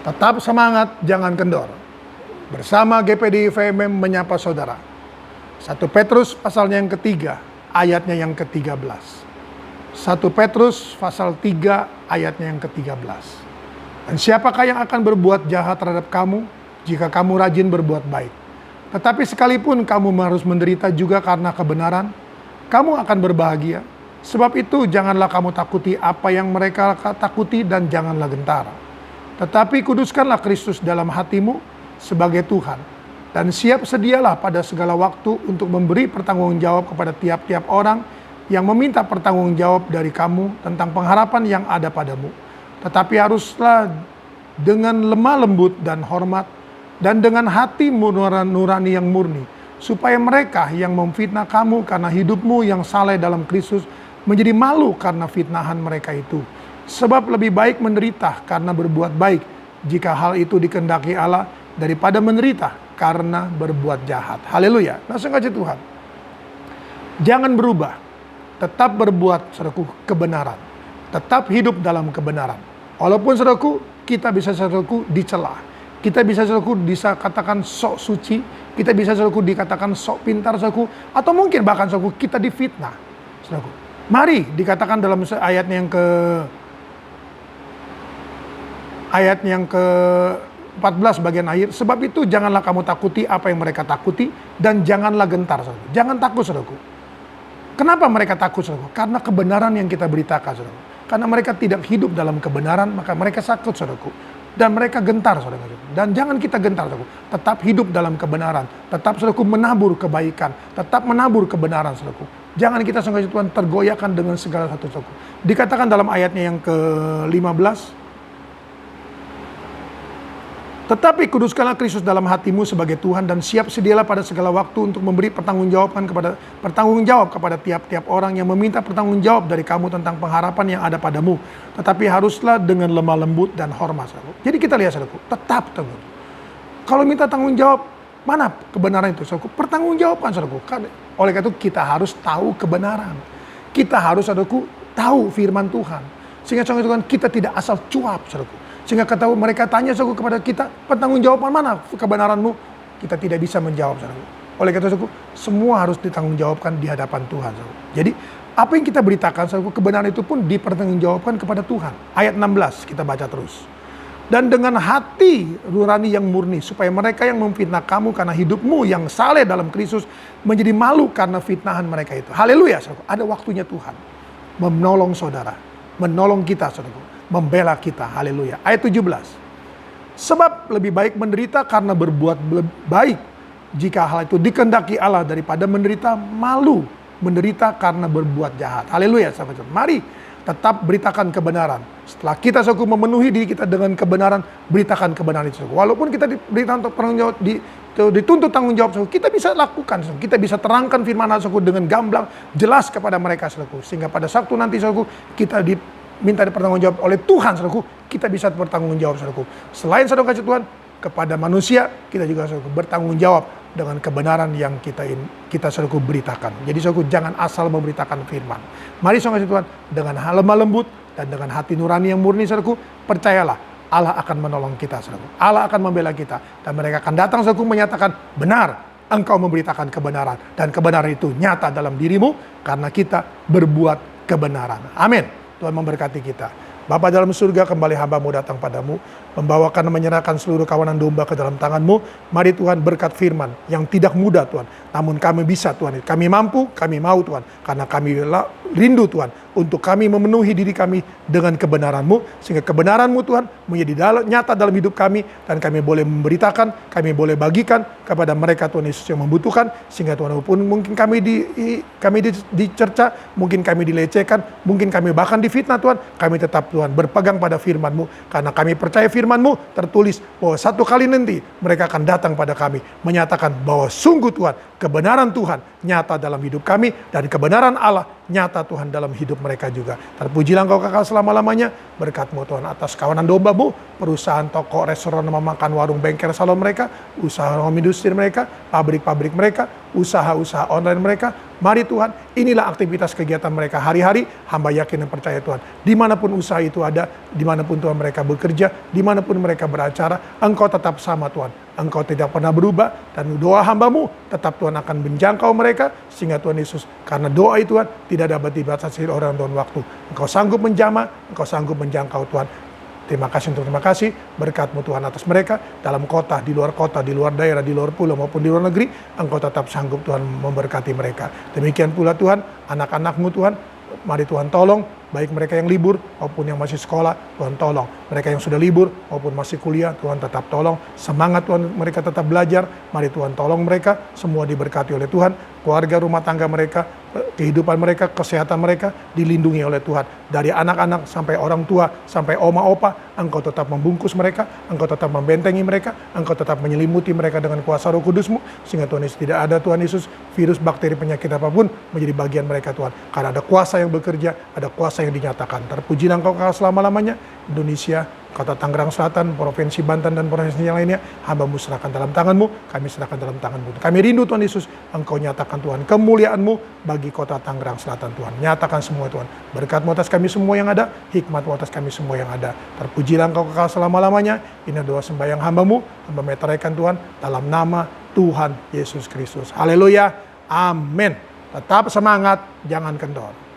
Tetap semangat, jangan kendor. Bersama GPD FMM menyapa saudara. 1 Petrus pasalnya yang ketiga, ayatnya yang ke-13. 1 Petrus pasal 3 ayatnya yang ke-13. Dan siapakah yang akan berbuat jahat terhadap kamu jika kamu rajin berbuat baik? Tetapi sekalipun kamu harus menderita juga karena kebenaran, kamu akan berbahagia. Sebab itu janganlah kamu takuti apa yang mereka takuti dan janganlah gentar. Tetapi kuduskanlah Kristus dalam hatimu sebagai Tuhan. Dan siap sedialah pada segala waktu untuk memberi pertanggungjawab kepada tiap-tiap orang yang meminta pertanggungjawab dari kamu tentang pengharapan yang ada padamu. Tetapi haruslah dengan lemah lembut dan hormat dan dengan hati nurani yang murni, supaya mereka yang memfitnah kamu karena hidupmu yang saleh dalam Kristus menjadi malu karena fitnahan mereka itu. Sebab lebih baik menderita karena berbuat baik, jika hal itu dikehendaki Allah, daripada menderita karena berbuat jahat. Haleluya. Langsung kasih Tuhan. Jangan berubah. Tetap berbuat, saudaraku, kebenaran. Tetap hidup dalam kebenaran. Walaupun, saudaraku, kita bisa, saudaraku, dicela. Kita bisa, saudaraku, katakan sok suci. Kita bisa, saudaraku, dikatakan sok pintar, saudaraku. Atau mungkin bahkan, saudaraku, kita difitnah. Saudaraku, mari dikatakan dalam ayatnya yang ke-14 bagian akhir. Sebab itu janganlah kamu takuti apa yang mereka takuti dan janganlah gentar, saudaraku. Jangan takut, saudaraku. Kenapa mereka takut, saudaraku? Karena kebenaran yang kita beritakan, saudaraku. Karena mereka tidak hidup dalam kebenaran, maka mereka takut, saudaraku. Dan mereka gentar, saudaraku. Dan jangan kita gentar, saudaraku. Tetap hidup dalam kebenaran. Tetap, saudaraku, menabur kebaikan. Tetap menabur kebenaran, saudaraku. Jangan kita, saudaraku, Tuhan, tergoyahkan dengan segala satu, saudaraku. Dikatakan dalam ayatnya yang ke-15. Tetapi kuduskanlah Kristus dalam hatimu sebagai Tuhan dan siap sedialah pada segala waktu untuk memberi pertanggungjawab kepada tiap-tiap orang yang meminta pertanggungjawab dari kamu tentang pengharapan yang ada padamu. Tetapi haruslah dengan lemah lembut dan hormat. Jadi kita lihat, saudaraku, tetap teguh. Kalau minta tanggung jawab, mana kebenaran itu, saudaraku? Pertanggungjawaban, saudaraku. Oleh karena itu kita harus tahu kebenaran. Kita harus, saudaraku, tahu firman Tuhan. Sehingga, saudaraku, kita tidak asal cuap, saudaraku. Sehingga mereka tanya, saudaraku, kepada kita, pertanggungjawaban mana kebenaranmu? Kita tidak bisa menjawab, saudaraku. Oleh karena itu, saudaraku, semua harus ditanggungjawabkan di hadapan Tuhan, saudaraku. Jadi apa yang kita beritakan, saudaraku, kebenaran itu pun dipertanggungjawabkan kepada Tuhan. Ayat 16 kita baca terus. Dan dengan hati nurani yang murni, supaya mereka yang memfitnah kamu karena hidupmu yang saleh dalam Kristus menjadi malu karena fitnahan mereka itu. Haleluya, saudaraku. Ada waktunya Tuhan menolong saudara, menolong kita, saudaraku, membela kita. Haleluya. Ayat 17. Sebab lebih baik menderita karena berbuat baik, jika hal itu dikehendaki Allah, daripada menderita karena berbuat jahat. Haleluya, sahabat. Mari tetap beritakan kebenaran. Setelah kita, saudaraku, memenuhi diri kita dengan kebenaran, beritakan kebenaran itu, saudaraku. Walaupun kita dituntut tanggung jawab, saudaraku, kita bisa lakukan, saudaraku. Kita bisa terangkan firman Allah, saudaraku, dengan gamblang, jelas kepada mereka, saudaraku. Sehingga pada waktu nanti, saudaraku, kita minta bertanggung jawab oleh Tuhan, saudaraku, kita bisa bertanggung jawab, saudaraku. Selain, saudara kasih Tuhan, kepada manusia, kita juga, saudaraku, bertanggung jawab dengan kebenaran yang kita saudaraku beritakan. Jadi, saudaraku, jangan asal memberitakan firman. Mari, saudara kasih Tuhan, dengan lemah lembut dan dengan hati nurani yang murni, saudaraku, percayalah, Allah akan menolong kita, saudaraku. Allah akan membela kita. Dan mereka akan datang, saudaraku, menyatakan, benar, engkau memberitakan kebenaran. Dan kebenaran itu nyata dalam dirimu, karena kita berbuat kebenaran. Amin. Tuhan memberkati kita. Bapa dalam surga, kembali hamba-Mu datang padamu, membawakan dan menyerahkan seluruh kawanan domba ke dalam tangan-Mu. Mari Tuhan, berkat firman yang tidak mudah, Tuhan. Namun kami bisa, Tuhan. Kami mampu, kami mau, Tuhan. Karena kami rindu, Tuhan, untuk kami memenuhi diri kami dengan kebenaran-Mu. Sehingga kebenaran-Mu, Tuhan, menjadi nyata dalam hidup kami. Dan kami boleh memberitakan, kami boleh bagikan kepada mereka, Tuhan Yesus, yang membutuhkan. Sehingga, Tuhan, walaupun mungkin kami dicerca, mungkin kami dilecehkan, mungkin kami bahkan difitnah, Tuhan. Kami tetap, Tuhan, berpegang pada firman-Mu. Karena kami percaya firman-Mu tertulis bahwa satu kali nanti mereka akan datang pada kami. Menyatakan bahwa sungguh, Tuhan, kebenaran Tuhan nyata dalam hidup kami. Dan kebenaran Allah nyata, Tuhan, dalam hidup mereka juga. Terpujilah Engkau kekal selama-lamanya. Berkat-Mu, Tuhan, atas kawanan domba-Mu. perusahaan toko, restoran, rumah makan, warung, bengkel, salon mereka, usaha home industri mereka, pabrik-pabrik mereka, usaha-usaha online mereka. Mari Tuhan, inilah aktivitas kegiatan mereka hari-hari. Hamba yakin dan percaya Tuhan, dimanapun usaha itu ada, dimanapun Tuhan mereka bekerja, dimanapun mereka beracara, Engkau tetap sama Tuhan. Engkau tidak pernah berubah, dan doa hamba-Mu tetap Tuhan akan menjangkau mereka, sehingga Tuhan Yesus, karena doa itu Tuhan tidak dapat dibatasi orang dan waktu. Engkau sanggup menjamah, Engkau sanggup menjangkau Tuhan. Terima kasih untuk terima kasih, berkat-Mu Tuhan atas mereka, dalam kota, di luar daerah, di luar pulau maupun di luar negeri, Engkau tetap sanggup Tuhan memberkati mereka. Demikian pula Tuhan, anak-anak-Mu Tuhan, mari Tuhan tolong, baik mereka yang libur maupun yang masih sekolah, Tuhan tolong. Mereka yang sudah libur maupun masih kuliah, Tuhan tetap tolong. Semangat Tuhan mereka tetap belajar, mari Tuhan tolong mereka, semua diberkati oleh Tuhan. Keluarga rumah tangga mereka, kehidupan mereka, kesehatan mereka dilindungi oleh Tuhan. Dari anak-anak sampai orang tua, sampai oma opa, Engkau tetap membungkus mereka, Engkau tetap membentengi mereka, Engkau tetap menyelimuti mereka dengan kuasa Roh Kudus-Mu, sehingga Tuhan Yesus tidak ada Tuhan Yesus virus, bakteri, penyakit apapun menjadi bagian mereka Tuhan. Karena ada kuasa yang bekerja, ada kuasa yang dinyatakan. Terpuji Engkau selama-lamanya. Indonesia, Kota Tangerang Selatan, Provinsi Banten, dan provinsi yang lainnya, hamba-Mu serahkan dalam tangan-Mu, kami serahkan dalam tangan-Mu. Kami rindu Tuhan Yesus, Engkau nyatakan Tuhan kemuliaan-Mu bagi Kota Tangerang Selatan Tuhan. Nyatakan semua Tuhan. Berkat-Mu atas kami semua yang ada, hikmat-Mu atas kami semua yang ada. Terpujilah Engkau kekal selama-lamanya. Ini doa sembahyang hamba-Mu, hamba meteraikan Tuhan, dalam nama Tuhan Yesus Kristus. Haleluya, amin. Tetap semangat, jangan kendor.